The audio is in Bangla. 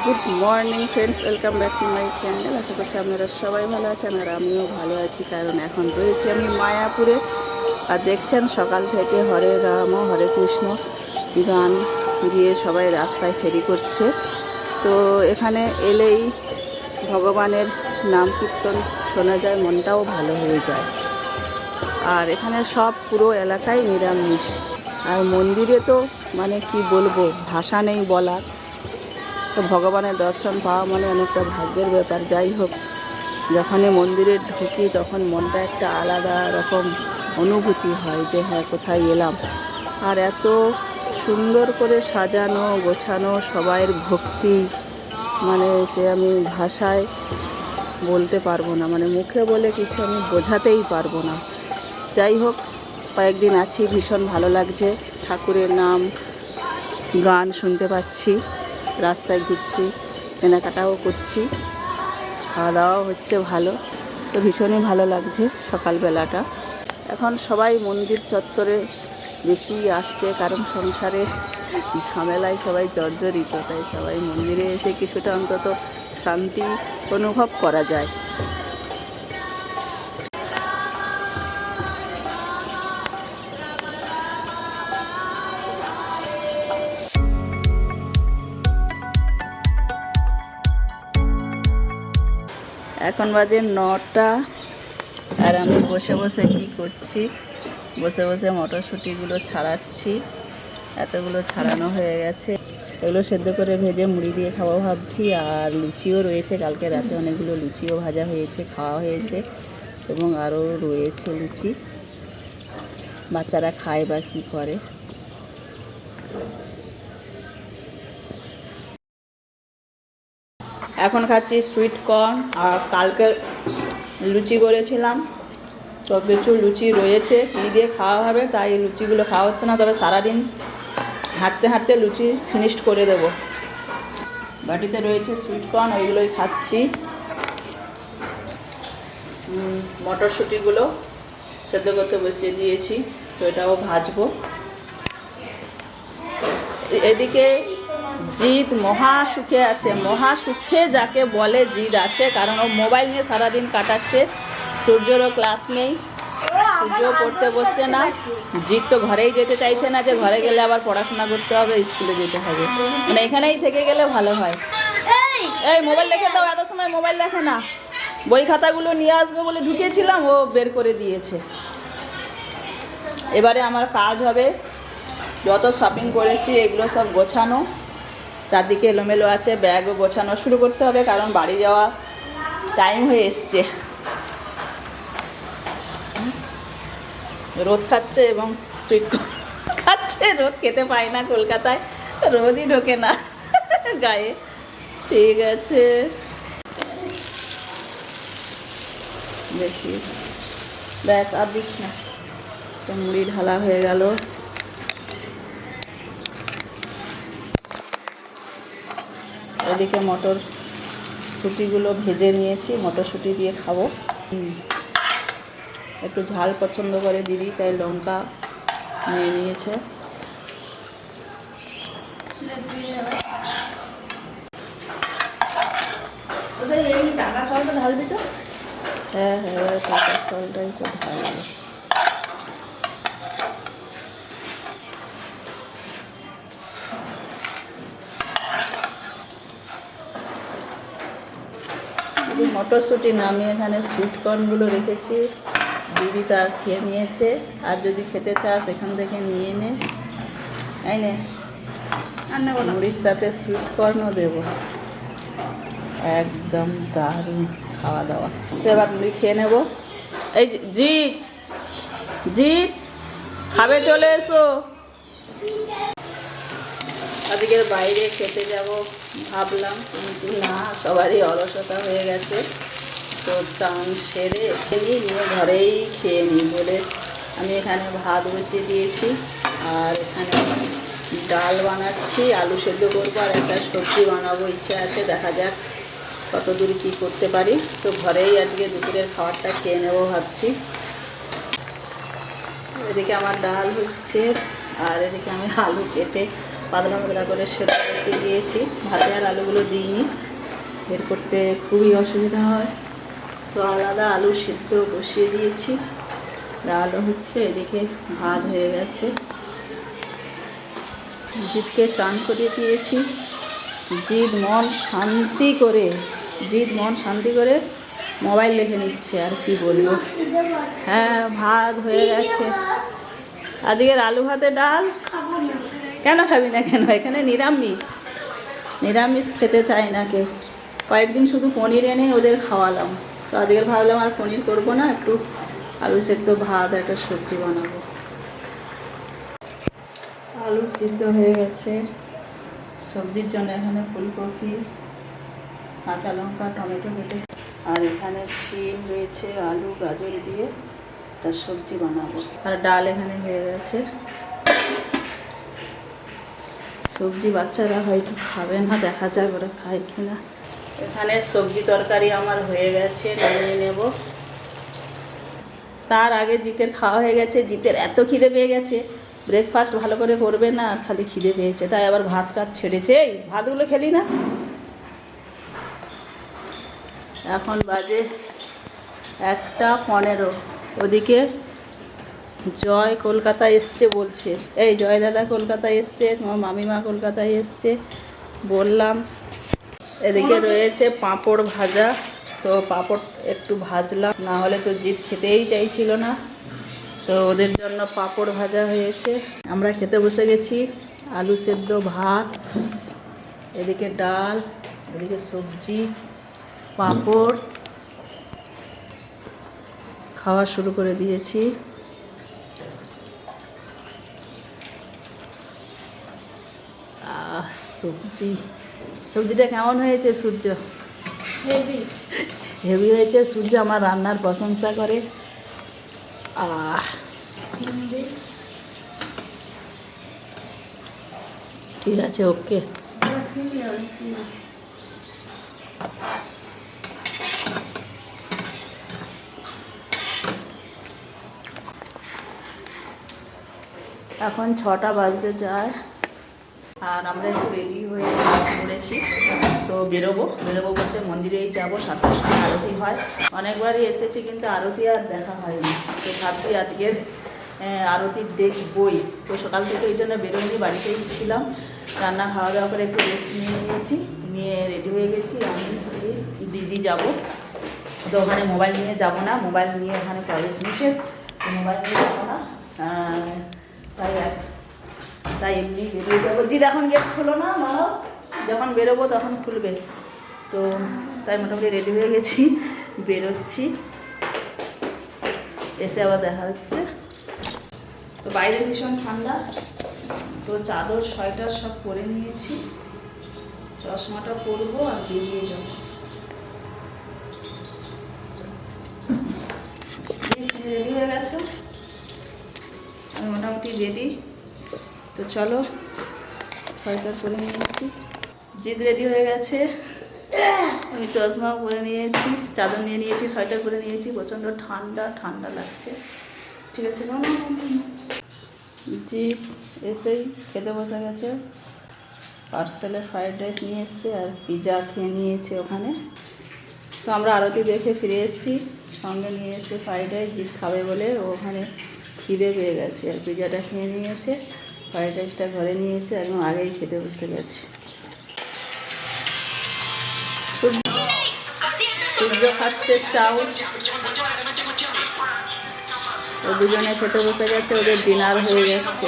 Good morning friends, welcome back to my channel. আশা করছি আপনারা সবাই ভালো আছেন আর আমিও ভালো আছি, কারণ এখন রয়েছি আমি মায়াপুরে। আর দেখছেন সকাল থেকে হরে রাম হরে কৃষ্ণ গান গিয়ে সবাই রাস্তায় ফেরি করছে। তো এখানে এলেই ভগবানের নাম কীর্তন শোনা যায়, মনটাও ভালো হয়ে যায়। আর এখানে সব পুরো এলাকায় নিরামিষ। আর মন্দিরে তো মানে কি বলবো, ভাষা নেই বলার। তো ভগবানের দর্শন পাওয়া মানে অনেকটা ভাগ্যের ব্যাপার। যাই হোক, যখনই মন্দিরে ঢুকি তখন মনটা একটা আলাদা রকম অনুভূতি হয় যে হ্যাঁ, কোথায় এলাম। আর এত সুন্দর করে সাজানো গোছানো, সবাইয়ের ভক্তি, মানে সে আমি ভাষায় বলতে পারবো না, মানে মুখে বলে কিছু আমি বোঝাতেই পারবো না। যাই হোক, কয়েকদিন আছি, ভীষণ ভালো লাগছে। ঠাকুরের নাম গান শুনতে পাচ্ছি, রাস্তায় ঘুরছি, কেনাকাটাও করছি, খাওয়া দাওয়াও হচ্ছে ভালো। তো ভীষণই ভালো লাগছে সকালবেলাটা। এখন সবাই মন্দির চত্বরে বেশি আসছে, কারণ সংসারে ঝামেলায় সবাই জর্জরিত, তাই সবাই মন্দিরে এসে কিছুটা অন্তত শান্তি অনুভব করা যায়। এখন বাজে 9টা, আর আমি বসে বসে কি করছি, বসে বসে মটরশুঁটিগুলো ছাড়াচ্ছি। এতগুলো ছাড়ানো হয়ে গেছে, এগুলো সেদ্ধ করে ভেজে মুড়ি দিয়ে খাবো ভাবছি। আর লুচিও রয়েছে, কালকে রাতে অনেকগুলো লুচিও ভাজা হয়েছে, খাওয়া হয়েছে, এবং আরও রয়েছে লুচি। বাচ্চারা খায় বা কী করে। এখন খাচ্ছি সুইট কর্ন, আর কালকে লুচি করেছিলাম, তো কিছু লুচি রয়েছে, কী দিয়ে খাওয়া হবে তাই লুচিগুলো খাওয়া হচ্ছে না। তবে সারাদিন হাঁটতে হাঁটতে লুচি ফিনিশড করে দেব। বাটিতে রয়েছে সুইট কর্ন, ওইগুলোই খাচ্ছি। মটরশুঁটিগুলো সেদ্ধ করতে বসিয়ে দিয়েছি, তো এটাও ভাজবো। এদিকে জিৎ মহা সুখে আছে, মহা সুখে যাকে বলে জিৎ আছে, কারণ ও মোবাইল নিয়ে সারাদিন কাটাচ্ছে। সূর্যরও ক্লাস নেই, সূর্যও পড়তে বসছে না। জিৎ তো ঘরেই যেতে চাইছে না, যে ঘরে গেলে আবার পড়াশোনা করতে হবে, স্কুলে যেতে হবে, মানে এখানেই থেকে গেলে ভালো হয়। এই মোবাইল দেখে দাও, এত সময় মোবাইল দেখে না। বই খাতাগুলো নিয়ে আসবে বলে ঢুকেছিলাম, ও বের করে দিয়েছে। এবারে আমার কাজ হবে যত শপিং করেছি এগুলো সব গোছানো, চারদিকে এলোমেলো আছে, ব্যাগও গোছানো শুরু করতে হবে, কারণ বাড়ি যাওয়া টাইম হয়ে এসছে। রোদ খাচ্ছে এবং সুইট খাচ্ছে। রোদ খেতে পায় না কলকাতায়, রোদই ঢোকে না গায়ে। ঠিক আছে, বেশি ব্যাস আর দিস না। তো মুড়ি ঢালা হয়ে গেল। এদিকে মটরশুঁটিগুলো ভেজে নিয়েছি, মটরশুঁটি দিয়ে খাবো। একটু ঝাল পছন্দ করে দিদি, তাই লঙ্কা নিয়ে নিয়েছে। এই টাকা সলটা ঢালবি তো? হ্যাঁ হ্যাঁ, টাকা সলটাই তো ঢালবে। মটরশুঁটি নামিয়ে এখানে সুইট কর্নগুলো রেখেছি, দিদি তার খেয়ে নিয়েছে। আর যদি খেতে চাস এখান থেকে নিয়ে নে, তাই নে। মুড়ির সাথে সুইট কর্নও দেবো, একদম দারুণ খাওয়া দাওয়া। তো এবার মুড়ি খেয়ে নেব। এই জিৎ, জিৎ খাবে, চলে এসো। আজকের বাইরে খেতে যাব ভাবলাম, কিন্তু না, সবারই অলসতা হয়ে গেছে। তো চান সেরে নিয়ে ঘরেই খেয়ে নিই বলে আমি এখানে ভাত বসিয়ে দিয়েছি, আর এখানে ডাল বানাচ্ছি, আলু সেদ্ধ করবো, আর একটা সবজি বানাবো, ইচ্ছে আছে, দেখা যাক কত দূর কী করতে পারি। তো ঘরেই আজকে দুপুরের খাবারটা খেয়ে নেবো ভাবছি। এদিকে আমার ডাল হচ্ছে, আর এদিকে আমি আলু কেটে পাতলা পাতলা করে সেদ্ধ বসিয়ে দিয়েছি। ভাতে আর আলুগুলো দিইনি, বের করতে খুবই অসুবিধা হয়, তো আলাদা আলু সেদ্ধ বসিয়ে দিয়েছি। ডালও হচ্ছে, এদিকে ভাত হয়ে গেছে। জিৎকে চান করিয়ে দিয়েছি। জিৎ মন শান্তি করে মোবাইল দেখে নিচ্ছে, আর কি বলবো। হ্যাঁ, ভাত হয়ে গেছে। আজকের আলু ভাতে ডাল। কেন খাবি না? কেন, এখানে নিরামিষ খেতে চায় না কেউ। কয়েকদিন শুধু পনির এনে ওদের খাওয়ালাম, তো আজকের ভাবলাম আর পনির করবো না, একটু আলু সেদ্ধ ভাত একটা সবজি বানাবো। আলু সিদ্ধ হয়ে গেছে। সবজির জন্য এখানে ফুলকপি, কাঁচা লঙ্কা, টমেটো কেটে, আর এখানে শিম রয়েছে, আলু গাজর দিয়ে একটা সবজি বানাবো। আর ডাল এখানে হয়ে গেছে। সবজি বাচ্চারা হয়তো খাবে না, দেখা যাক ওরা খায় কিনা। এখানে সবজি তরকারি আমার হয়ে গেছে, নামিয়ে নেব। তার আগে জিতের খাওয়া হয়ে গেছে। জিতের এত খিদে পেয়ে গেছে, ব্রেকফাস্ট ভালো করে করবে না, আর খালি খিদে পেয়েছে, তাই আবার ভাত টাত ছেড়েছে। এই ভাতগুলো খেলি না। এখন বাজে 1:15। ওদিকে জয় কলকাতা এসছে বলছে। এই জয় দাদা কলকাতা এসছে, তোমার মামিমা কলকাতায় এসছে বললাম। এদিকে রয়েছে পাঁপড় ভাজা, তো পাঁপড় একটু ভাজলাম, না হলে তো জিৎ খেতেই চাইছিল না, তো ওদের জন্য পাঁপড় ভাজা হয়েছে। আমরা খেতে বসে গেছি। আলু সেদ্ধ ভাত, এদিকে ডাল, এদিকে সবজি, পাঁপড়, খাওয়া শুরু করে দিয়েছি। সবজিটা কেমন হয়েছে সূর্য? হেভি হয়েছে। সূর্য আমার রান্নার প্রশংসা করে। ঠিক আছে, ওকে। এখন 6টা বাজতে যায়, আর আমরা একটু রেডি হয়ে পড়েছি। তো বেরোবো বলতে মন্দিরেই যাবো। 7টার সময় আরতি হয়। অনেকবারই এসেছি, কিন্তু আরতি আর দেখা হয়নি, তো ভাবছি আজকের আরতি দেখবই। তো সকাল থেকে ওই জন্য বেরোয়নি, বাড়িতেই ছিলাম। রান্না খাওয়া দাওয়া করে একটু রেস্ট নিয়ে রেডি হয়ে গেছি। আমি দিদি যাব, তো ওখানে মোবাইল নিয়ে যাবো না, মোবাইল নিয়ে ওখানে প্রবেশ নিষেধ, তো মোবাইল নিয়ে যাবো না। তাই এমনি বেরিয়ে যাবো। জিদ এখন গেট খোলো না, যখন বেরোবো তখন খুলবে। তো তাই মোটামুটি রেডি হয়ে গেছি, বেরোচ্ছি। এসে আবার দেখা হচ্ছে। তো বাইরে ভীষণ ঠান্ডা, তো চাদর সোয়েটার সব পরে নিয়েছি। চশমাটা পরবো আর বেরিয়ে যাবো। রেডি হয়ে গেছে, আমি মোটামুটি রেডি। তো চলো, সোয়েটার পরে নিয়েছি। জিদ রেডি হয়ে গেছে, আমি চশমা পরে নিয়েছি, চাদর নিয়ে নিয়েছি, সোয়েটার পরে নিয়েছি। প্রচণ্ড ঠান্ডা লাগছে। ঠিক আছে, জিদ এসেই খেতে বসে গেছে। পার্সেলে ফ্রাইড রাইস নিয়ে এসছে আর পিৎজা খেয়ে নিয়েছে ওখানে। তো আমরা আরতি দেখে ফিরে এসেছি, সঙ্গে নিয়ে এসে ফ্রাইড রাইস। জিদ খাবে বলে ওখানে খিদে পেয়ে গেছে, আর পিৎজাটা খেয়ে নিয়েছে। ফ্রাইড রাইসটা ঘরে নিয়ে এসে একদম আগেই খেতে বসে গেছে। সূর্য খাচ্ছে চাউ। ও দুজনে খেতে বসে গেছে, ওদের ডিনার হয়ে যাচ্ছে।